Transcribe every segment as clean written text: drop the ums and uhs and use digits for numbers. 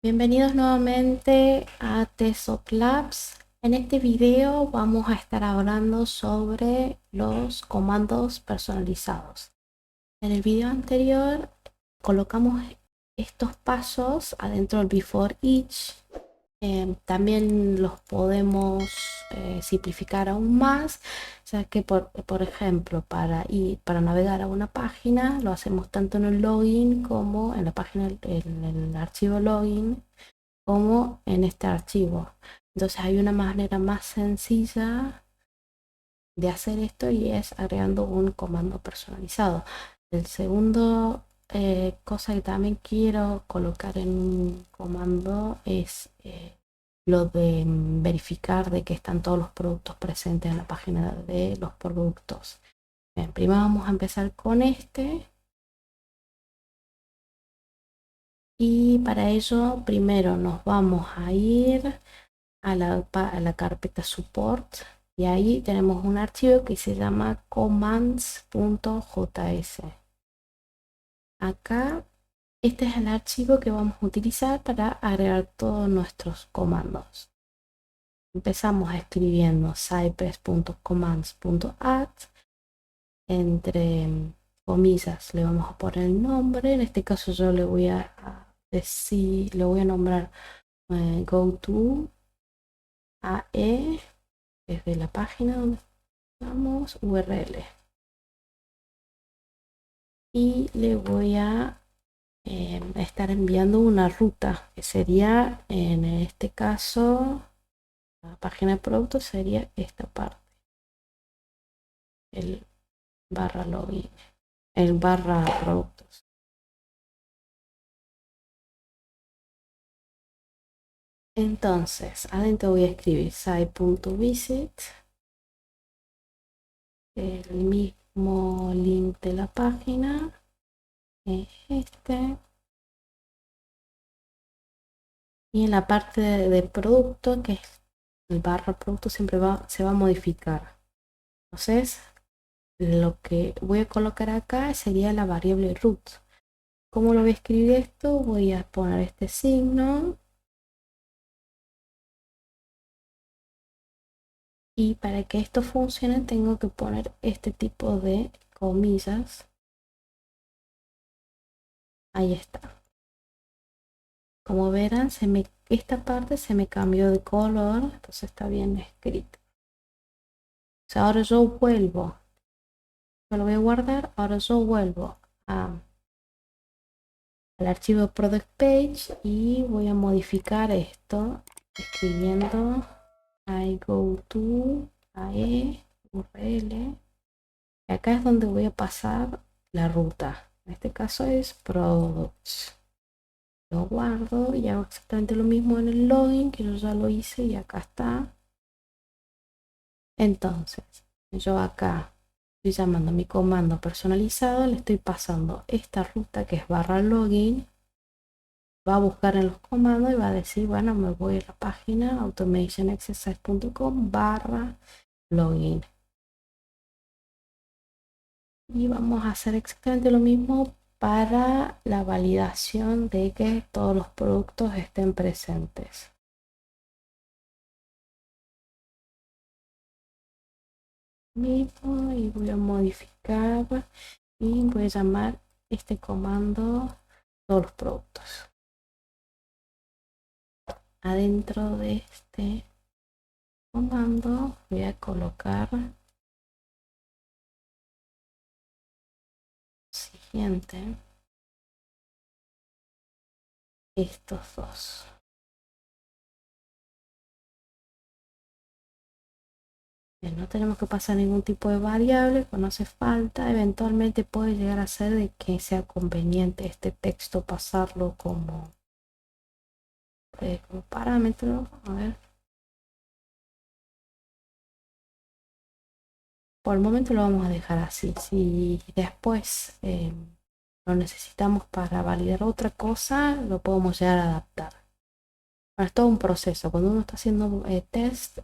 Bienvenidos nuevamente a Tesop Labs. En este video vamos a estar hablando sobre los comandos personalizados. En el video anterior colocamos estos pasos adentro del before each. También los podemos simplificar aún más, ya que por ejemplo para navegar a una página lo hacemos tanto en el login como en la página, en el archivo login, como en este archivo. Entonces hay una manera más sencilla de hacer esto y es agregando un comando personalizado. El segundo cosa que también quiero colocar en un comando es lo de verificar de que están todos los productos presentes en la página de los productos. Bien, primero vamos a empezar con este. Y para ello primero nos vamos a ir a la carpeta support y ahí tenemos un archivo que se llama commands.js. Acá este es el archivo que vamos a utilizar para agregar todos nuestros comandos. Empezamos escribiendo cypress.commands.add. Entre comillas le vamos a poner el nombre. En este caso yo le voy a decir, le voy a nombrar go to AE, desde la página donde estamos, URL. Y le voy a estar enviando una ruta, que sería, en este caso, la página de productos sería esta parte. El barra login, el barra productos. Entonces, adentro voy a escribir site.visit, el mismo link de la página, es este. Y en la parte de producto, que es el barra producto, siempre se va a modificar. Entonces, lo que voy a colocar acá sería la variable root. ¿Cómo lo voy a escribir esto? Voy a poner este signo. Y para que esto funcione tengo que poner este tipo de comillas. Ahí está. Como verán, esta parte se me cambió de color, entonces está bien escrito. O sea, ahora yo vuelvo. Yo lo voy a guardar. Ahora yo vuelvo al archivo product page y voy a modificar esto escribiendo I go to AE URL. Y acá es donde voy a pasar la ruta. En este caso es products. Lo guardo y hago exactamente lo mismo en el login, que yo ya lo hice y acá está. Entonces, yo acá estoy llamando a mi comando personalizado, le estoy pasando esta ruta que es barra login. Va a buscar en los comandos y va a decir, bueno, me voy a la página automationexercise.com barra login. Y vamos a hacer exactamente lo mismo para la validación de que todos los productos estén presentes. Mismo, y voy a modificar y voy a llamar este comando todos los productos. Adentro de este comando voy a colocar siguiente, estos dos. No tenemos que pasar ningún tipo de variable, pues no hace falta. Eventualmente puede llegar a ser de que sea conveniente este texto pasarlo como parámetro. A ver. Por el momento lo vamos a dejar así. Si después lo necesitamos para validar otra cosa, lo podemos llegar a adaptar. Bueno, es todo un proceso. Cuando uno está haciendo test,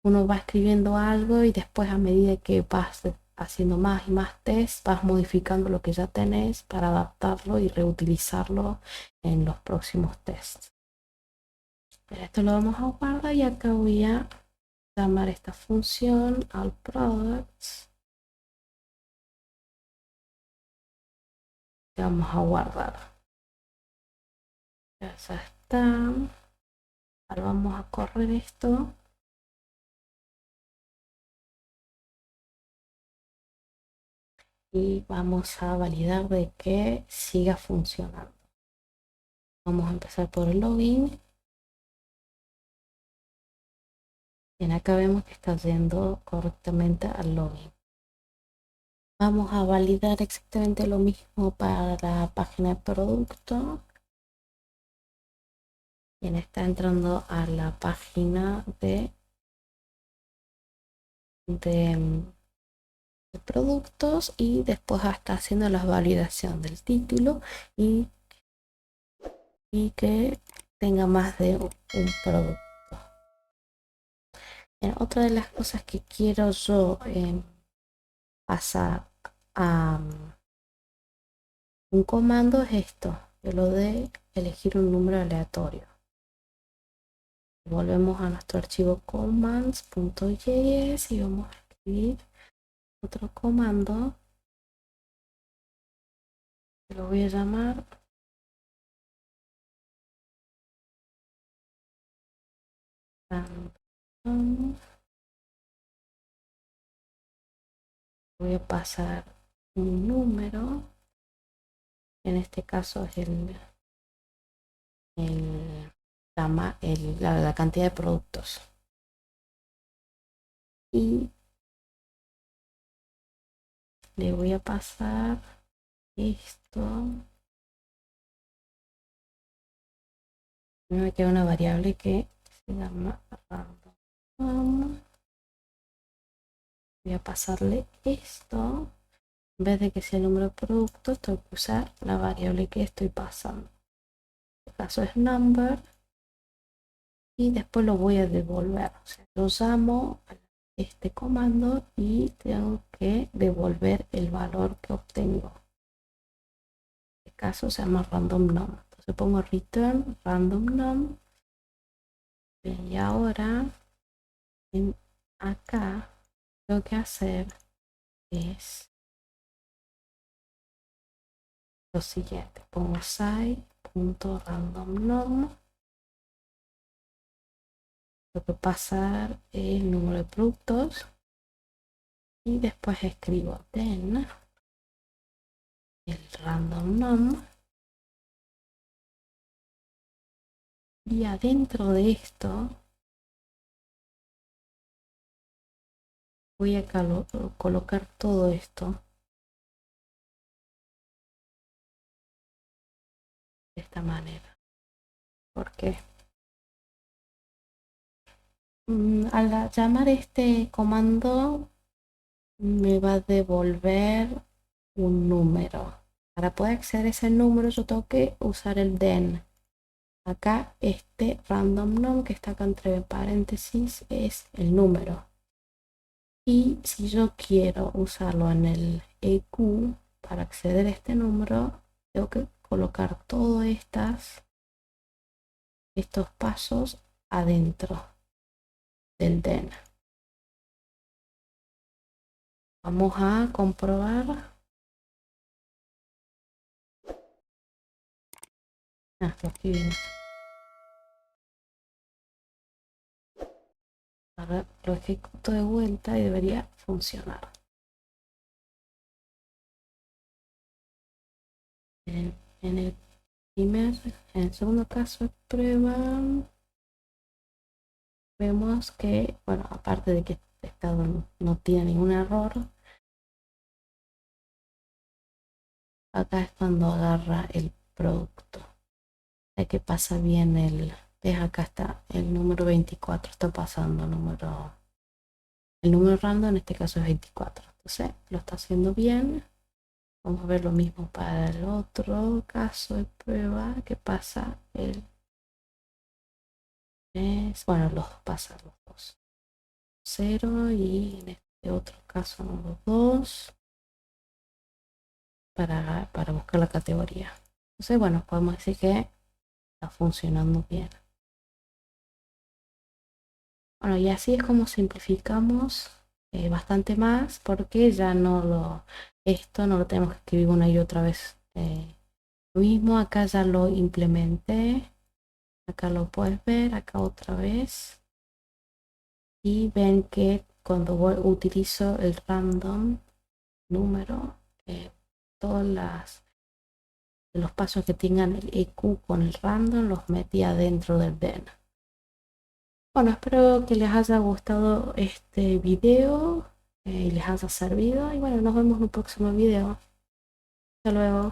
uno va escribiendo algo y después, a medida que vas haciendo más y más test, vas modificando lo que ya tenés para adaptarlo y reutilizarlo en los próximos tests. Pero esto lo vamos a guardar y acá voy a llamar esta función al products que vamos a guardar. Ya está. Ahora vamos a correr esto. Y vamos a validar de que siga funcionando. Vamos a empezar por el login. Bien, acá vemos que está yendo correctamente al login. Vamos a validar exactamente lo mismo para la página de producto. Bien, está entrando a la página de productos y después está haciendo la validación del título y que tenga más de un producto. Otra de las cosas que quiero yo pasar a un comando es esto, que lo de elegir un número aleatorio. Volvemos a nuestro archivo commands.js y vamos a escribir otro comando que lo voy a llamar random. Voy a pasar un número, en este caso es la cantidad de productos. Y le voy a pasar esto. Me queda una variable que se llama random. Voy a pasarle esto. En vez de que sea el número de productos, tengo que usar la variable que estoy pasando. En este caso es number. Y después lo voy a devolver. O sea, lo llamo a este comando y tengo que devolver el valor que obtengo. En este caso se llama random num. Entonces pongo return random num. Y ahora acá lo que hacer es lo siguiente. Pongo site.randomNum. Tengo que pasar el número de productos y después escribo then el random num y adentro de esto voy a colocar todo esto de esta manera. Porque al llamar este comando me va a devolver un número. Para poder acceder a ese número yo tengo que usar el then. Acá este random num que está acá entre paréntesis es el número. Y si yo quiero usarlo en el EQ para acceder a este número, tengo que colocar todos estos pasos adentro del then. Vamos a comprobar. Aquí viene. Ahora lo ejecuto de vuelta y debería funcionar. En el en el segundo caso de prueba, vemos que, bueno, aparte de que este estado no tiene ningún error, acá es cuando agarra el producto. Hay que pasa bien ves acá está el número 24, está pasando el número random, en este caso es 24. Entonces lo está haciendo bien. Vamos a ver lo mismo para el otro caso de prueba que pasa bueno, los pasa los dos. 0 y en este otro caso los dos para buscar la categoría. Entonces, bueno, podemos decir que está funcionando bien. Bueno, y así es como simplificamos bastante más porque ya esto no lo tenemos que escribir una y otra vez. Lo mismo acá ya lo implementé, acá lo puedes ver, acá otra vez. Y ven que cuando utilizo el random número, todos los pasos que tengan el EQ con el random los metí adentro del den. Bueno, espero que les haya gustado este video y les haya servido. Y bueno, nos vemos en un próximo video. Hasta luego.